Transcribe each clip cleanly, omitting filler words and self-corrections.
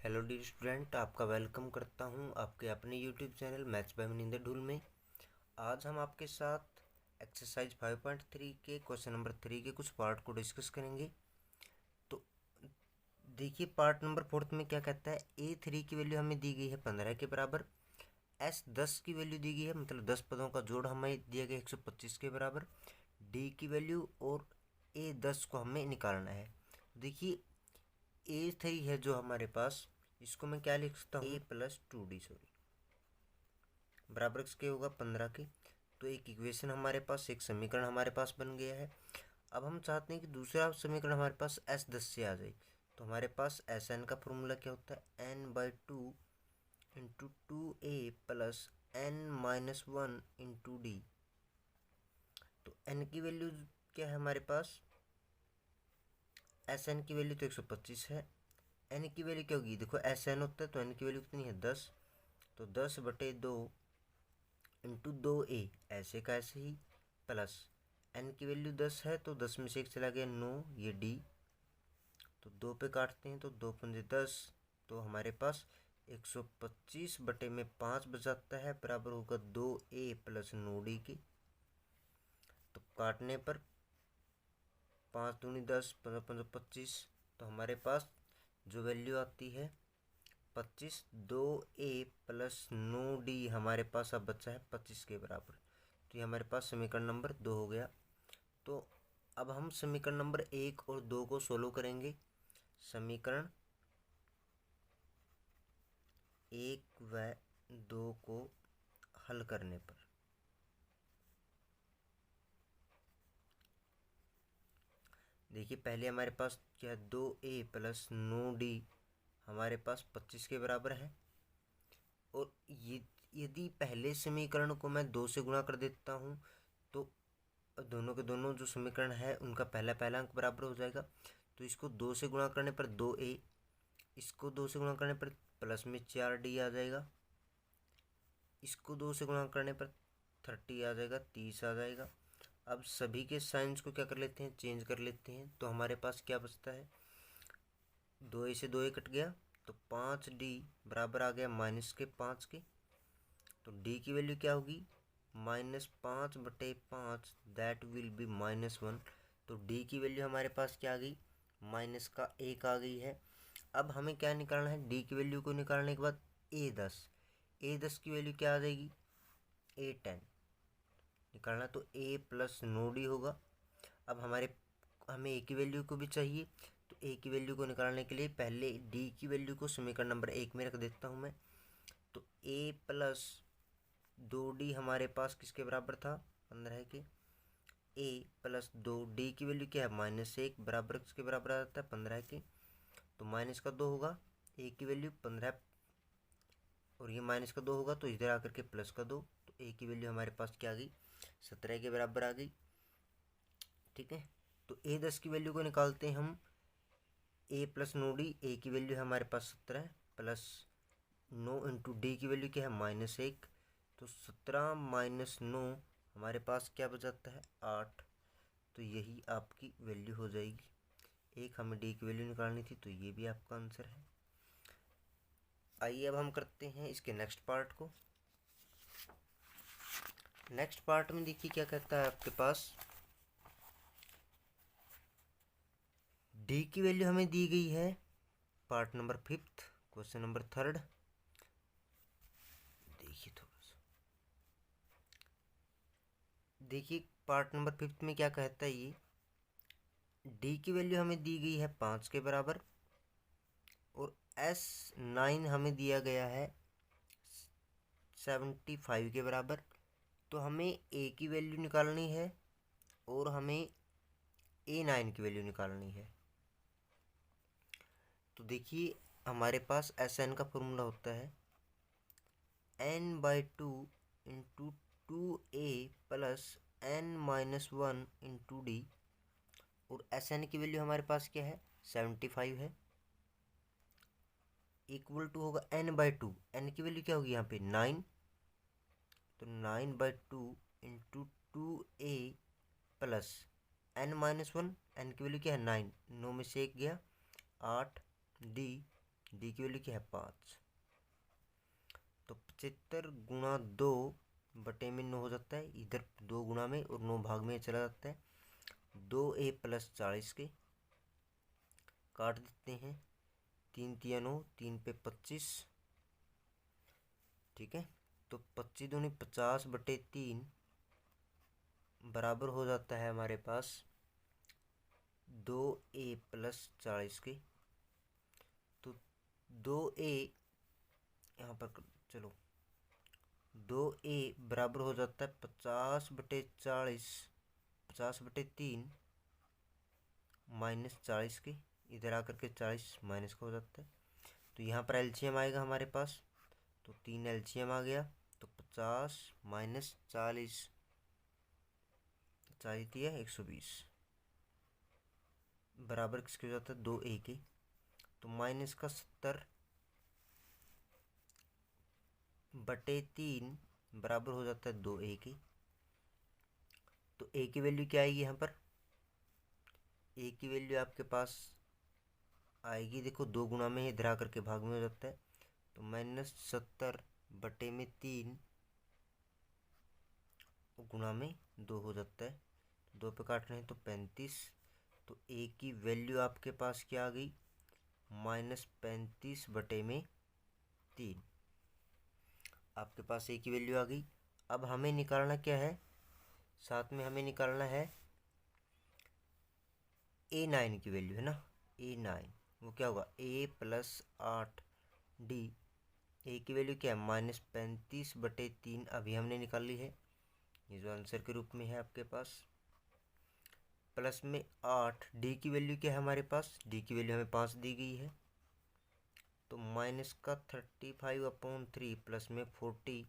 Hello dear student, आपका welcome करता हूं आपके अपने YouTube channel maths by Maninder Dhull में। आज हम आपके साथ एक्सरसाइज 5.3 के क्वेश्चन नंबर 3 के कुछ पार्ट को डिस्कस करेंगे। तो देखिए, पार्ट नंबर 4 में क्या कहता है। A3 की वैल्यू हमें दी गई है 15 के बराबर। S10 की वैल्यू दी गई है, मतलब 10 पदों का जोड़ हमें दिया गया 125 के बराबर। D की वैल्यू और A10 को हमें निकालना है। देखिए, A3 है जो हमारे पास, इसको मैं क्या लिख सकता हूँ, A+2D बराबर किसके होगा, 15 के। तो एक इक्वेशन हमारे पास, एक समीकरण हमारे पास बन गया है। अब हम चाहते हैं कि दूसरा समीकरण हमारे पास S10 से आ जाए। तो हमारे पास Sn का फॉर्मूला क्या होता है, n/2 into 2a plus n-1 into d। तो n की वैल्यू क्या है हमारे पास, Sn की वैल्यू तो 125 है। n की वैल्यू क्या होगी, देखो Sn होता है तो n की वैल्यू कितनी है, 10। तो 10/2 इंटू 2a, ऐसे का ऐसे ही, प्लस n की वैल्यू 10 है तो 10 में से 1 चला गया 9, ये d। तो 2 पे काटते हैं तो 2×5 = 10। तो हमारे पास 125/5 बच जाता है, बराबर होगा 2a प्लस 9d के। तो काटने पर 5×2 = 10, 15×5 = 25। तो हमारे पास जो वैल्यू आती है 25, 2a प्लस 9d हमारे पास अब बचा है 25 के बराबर। तो ये हमारे पास समीकरण नंबर 2 हो गया। तो अब हम समीकरण नंबर 1 और 2 को सोल्व करेंगे। समीकरण 1 व 2 को हल करने पर देखिए, पहले हमारे पास क्या, 2a प्लस 9d हमारे पास 25 के बराबर है। और ये यदि पहले समीकरण को मैं 2 से गुणा कर देता हूँ तो दोनों के दोनों जो समीकरण है उनका पहला पहला अंक बराबर हो जाएगा। तो इसको 2 से गुणा करने पर 2a, इसको 2 से गुणा करने पर प्लस में 4d आ जाएगा, इसको 2 से गुणा करने पर 30 आ जाएगा, 30 आ जाएगा। अब सभी के साइंस को क्या कर लेते हैं, चेंज कर लेते हैं। तो हमारे पास क्या बचता है, 2a से 2a कट गया तो 5d बराबर आ गया -5 के। तो d की वैल्यू क्या होगी, -5/5, दैट विल बी -1। तो d की वैल्यू हमारे पास क्या आ गई, -1 आ गई है। अब हमें क्या निकालना है, d की वैल्यू को निकालने के बाद a10 की वैल्यू क्या आ जाएगी, a10 निकालना। तो a प्लस 9d होगा। अब हमें a की वैल्यू को भी चाहिए। तो a की वैल्यू को निकालने के लिए पहले d की वैल्यू को समीकरण नंबर 1 में रख देता हूँ मैं। तो a प्लस 2d हमारे पास किसके बराबर था, 15 के। a प्लस 2d की वैल्यू क्या है, -1, बराबर किसके बराबर आ जाता है, 15 के। तो -2 होगा, a की वैल्यू 15 और ये -2 होगा तो इधर आकर के +2। तो a की वैल्यू हमारे पास क्या आ गई, 17 के बराबर आ गई। ठीक है, तो a10 की वैल्यू को निकालते हैं हम। a प्लस 9d, a की वैल्यू है हमारे पास 17 प्लस 9 इंटू d की वैल्यू क्या है, -1। तो 17 माइनस 9 हमारे पास क्या बचाता है, 8। तो यही आपकी वैल्यू हो जाएगी। एक हमें d की वैल्यू निकालनी थी, तो ये भी आपका आंसर है। आइए अब हम करते हैं इसके नेक्स्ट पार्ट को। नेक्स्ट पार्ट में देखिए क्या कहता है आपके पास, d की वैल्यू हमें दी गई है, पार्ट नंबर 5, क्वेश्चन नंबर 3। देखिए थोड़ा सा, देखिए पार्ट नंबर 5 में क्या कहता है ये, d की वैल्यू हमें दी गई है 5 के बराबर और S9 हमें दिया गया है 75 के बराबर। तो हमें a की वैल्यू निकालनी है और हमें A9 की वैल्यू निकालनी है। तो देखिए, हमारे पास Sn का फॉर्मूला होता है n/2 into 2a plus n-1 into d। और Sn की वैल्यू हमारे पास क्या है, 75 है, इक्वल टू होगा n/2। n की वैल्यू क्या होगी यहाँ पे, 9। तो 9/2 into 2a plus n-1, n की वैल्यू क्या है, 9, 9 में से 1 गया, 8d डी की वैल्यू क्या है 5। तो 75 गुणा 2 बटे में 9 हो जाता है, इधर 2 गुणा में और 9 भाग में चला जाता है। 2a प्लस 40 के काट देते हैं, 3 तिया 9, 3 पे 25, ठीक है। तो 25 दूनी 50 बटे 3 बराबर हो जाता है हमारे पास 2a प्लस 40 के। तो 2a यहाँ पर चलो 2a बराबर हो जाता है 50 बटे 40, 50 बटे 3 माइनस 40 के, इधर आकर के 40 माइनस का हो जाता है। तो यहाँ पर एलसीएम आएगा हमारे पास, तो 3 एलसीएम आ गया। तो 50 माइनस 40, 40 दिया 120 बराबर किसके हो जाता है 2a के। तो माइनस का 70 बटे 3 बराबर हो जाता है 2a के। तो a की वैल्यू क्या आएगी यहाँ पर, a की वैल्यू आपके पास आएगी, देखो 2 गुणा में इधर आकर के भाग में हो जाता है। तो माइनस 70 बटे में 3 गुणा में 2 हो जाता है, 2 पे काट रहे हैं तो 35। तो a की वैल्यू आपके पास क्या आ गई, माइनस 35 बटे में 3 आपके पास a की वैल्यू आ गई। अब हमें निकालना क्या है, साथ में हमें निकालना है a9 की वैल्यू, है ना। a9 वो क्या होगा a प्लस 8d। ए की वैल्यू क्या है माइनस 35 बटे 3 अभी हमने निकाल ली है, ये जो आंसर के रूप में है आपके पास। प्लस में 8, डी की वैल्यू क्या है हमारे पास, डी की वैल्यू हमें 5 दी गई है। तो माइनस का 35/3 प्लस में 40,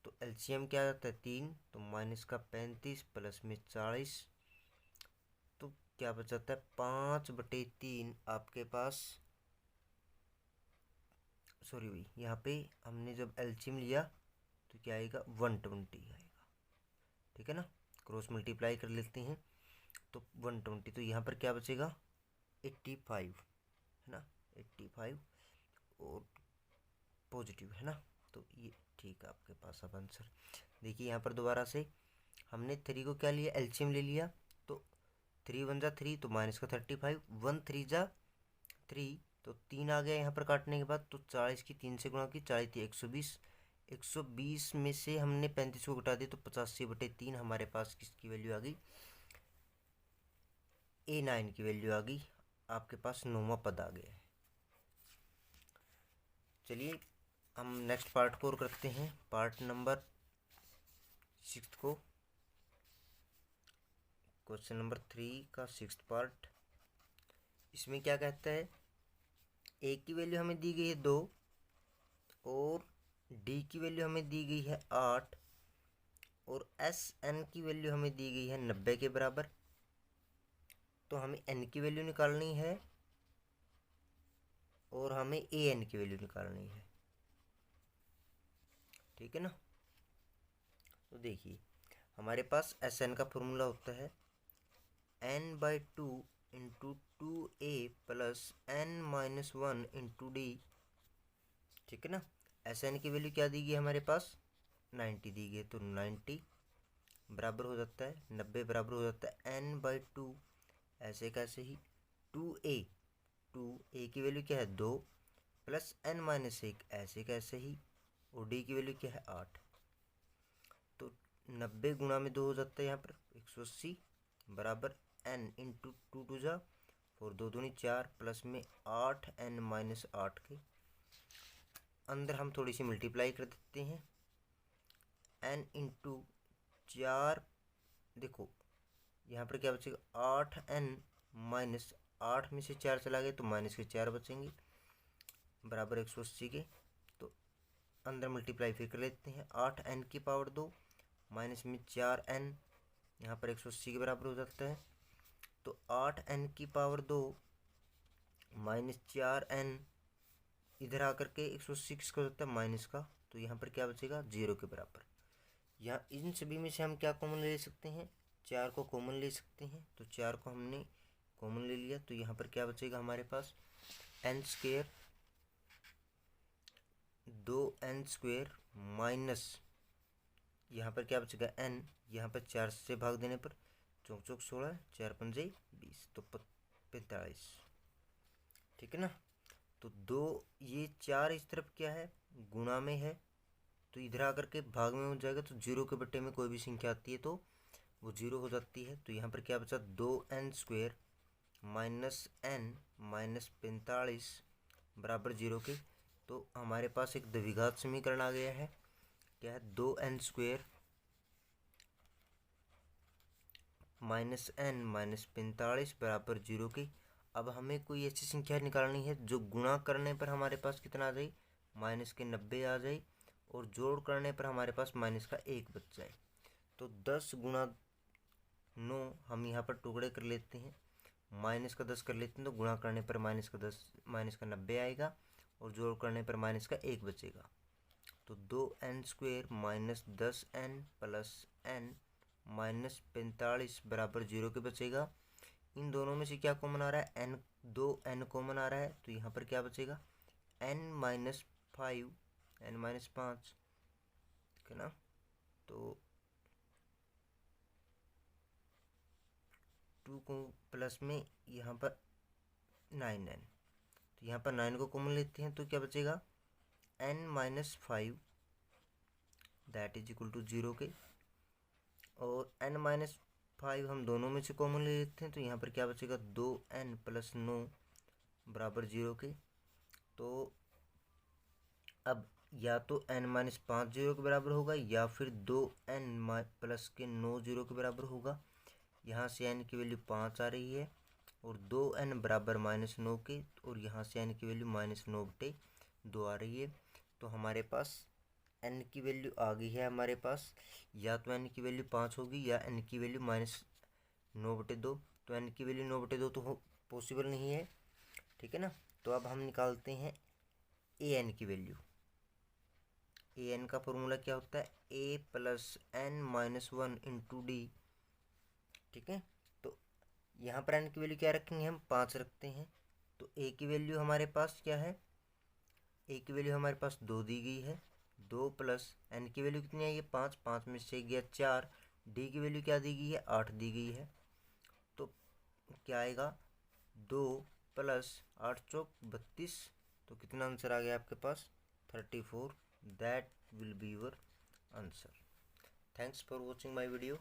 तो एलसीएम क्या आता है 3, तो माइनस का 35 प्लस में 40, तो क्या बच जाता है 5 बटे 3 आपके पास। सॉरी भाई, यहाँ पे हमने जब एलसीएम लिया तो क्या आएगा 120 आएगा, ठीक है ना। क्रॉस मल्टीप्लाई कर लेते हैं तो 120, तो यहाँ पर क्या बचेगा 85, है ना, 85 और पॉजिटिव, है ना। तो ये ठीक है आपके पास अब आंसर। देखिए यहाँ पर दोबारा से हमने 3 को क्या लिया, एलसीएम ले लिया। तो 3 1 जा 3, तो माइनस का 35, 1 3 जा 3, तो 3 आ गया यहाँ पर काटने के बाद। तो 40 की 3 से गुणा की, 40 थी 120, 120 में से हमने 35 को घटा दिया, तो 85 बटे 3 हमारे पास किसकी वैल्यू आ गई, a9 की वैल्यू आ गई। आपके पास 9वां पद आ गया है। चलिए हम नेक्स्ट पार्ट को और करते हैं, पार्ट नंबर 6 को, क्वेश्चन नंबर 3 का 6th पार्ट। इसमें क्या कहता है, ए की वैल्यू हमें दी गई है 2 और डी की वैल्यू हमें दी गई है 8 और एस एन की वैल्यू हमें दी गई है 90 के बराबर। तो हमें एन की वैल्यू निकालनी है और हमें ए एन की वैल्यू निकालनी है, ठीक है ना। तो देखिए हमारे पास एस एन का फॉर्मूला होता है n/2 into 2a plus n-1 into D, ठीक है ना। एस एन की वैल्यू क्या दी गई हमारे पास 90 दी गई, तो 90 बराबर हो जाता है 90 बराबर हो जाता है n/2, ऐसे कैसे ही 2a की वैल्यू क्या है 2 प्लस n-1 ऐसे कैसे ही, और डी की वैल्यू क्या है 8। तो 90 गुणा में 2 हो जाता है यहाँ पर 180 बराबर n इंटू 2 2 जा 4, 2 दूनी 4 प्लस में 8n-8 के अंदर हम थोड़ी सी मल्टीप्लाई कर देते हैं, n इंटू 4, देखो यहाँ पर क्या बचेगा 8n-8 में से 4 चला गया तो माइनस के 4 बचेंगे बराबर 180 के। तो अंदर मल्टीप्लाई फिर कर लेते हैं, 8n की पावर 2 माइनस में 4n, यहाँ पर 180 के बराबर हो जाता है। तो 8n की पावर 2 माइनस 4n, इधर आकर के 180 किसका होता है माइनस का, तो यहाँ पर क्या बचेगा 0 के बराबर। यहाँ इन सभी में से हम क्या कॉमन ले सकते हैं, 4 को कॉमन ले सकते हैं। तो 4 को हमने कॉमन ले लिया, तो यहाँ पर क्या बचेगा हमारे पास n² 2n² माइनस यहाँ पर क्या बचेगा n, यहाँ पर 4 से भाग देने पर 4 चौक 16, 4 पंजे 20, तो 45। ठीक है ना। तो 2 ये 4 इस तरफ क्या है गुणा में है, तो इधर आकर के भाग में हो जाएगा। तो 0 के बट्टे में कोई भी संख्या आती है तो वो 0 हो जाती है। तो यहाँ पर क्या बचा 2n² माइनस n माइनस 45 बराबर 0 के। तो हमारे पास एक द्विघात समीकरण आ गया है। क्या है 2n² माइनस n माइनस 45 बराबर 0 के। अब हमें कोई ऐसी संख्या निकालनी है जो गुणा करने पर हमारे पास कितना आ जाए, माइनस के 90 आ जाए, और जोड़ करने पर हमारे पास माइनस का 1 बच जाए। तो 10 गुणा 9 हम यहाँ पर टुकड़े कर लेते हैं, माइनस का 10 कर लेते हैं, तो गुणा करने पर माइनस का 10 माइनस का 90 आएगा, और जोड़ करने पर माइनस का 1 बचेगा। तो 2n² minus 10n plus n minus 45 बराबर 0 के बचेगा। इन दोनों में से क्या कॉमन आ रहा है, n, 2n कॉमन आ रहा है, तो यहाँ पर क्या बचेगा n माइनस 5, n माइनस 5, ठीक है ना। तो 2 को प्लस में यहाँ पर 9n, तो यहाँ पर 9 को कॉमन लेते हैं तो क्या बचेगा n minus 5 that is equal to 0 के, और n माइनस 5 हम दोनों में से कॉमन ले लेते हैं, तो यहाँ पर क्या बचेगा 2n प्लस 9 बराबर 0 के। तो अब या तो n माइनस 5 0 के बराबर होगा, या फिर 2n प्लस के 9 0 के बराबर होगा। यहाँ से n की वैल्यू 5 आ रही है, और 2n बराबर माइनस 9 के, और यहाँ से n की वैल्यू माइनस 9/2 आ रही है। तो हमारे पास n की वैल्यू आ गई है हमारे पास, या तो n की वैल्यू 5 होगी, या n की वैल्यू माइनस 9/2। तो n की वैल्यू 9/2 तो पॉसिबल नहीं है, ठीक है ना। तो अब हम निकालते हैं an की वैल्यू। an का फॉर्मूला क्या होता है, a plus n minus 1 into D, ठीक है। तो यहाँ पर n की वैल्यू क्या रखेंगे, हम 5 रखते हैं। तो a की वैल्यू हमारे पास क्या है, a की वैल्यू हमारे पास 2 दी गई है, 2 प्लस n की वैल्यू कितनी आई है 5, 5 में से गया 4, d की वैल्यू क्या दी गई है 8 दी गई है। तो क्या आएगा 2 प्लस 8 चौक 32, तो कितना आंसर आ गया आपके पास 34। That will be your answer. Thanks for watching my video.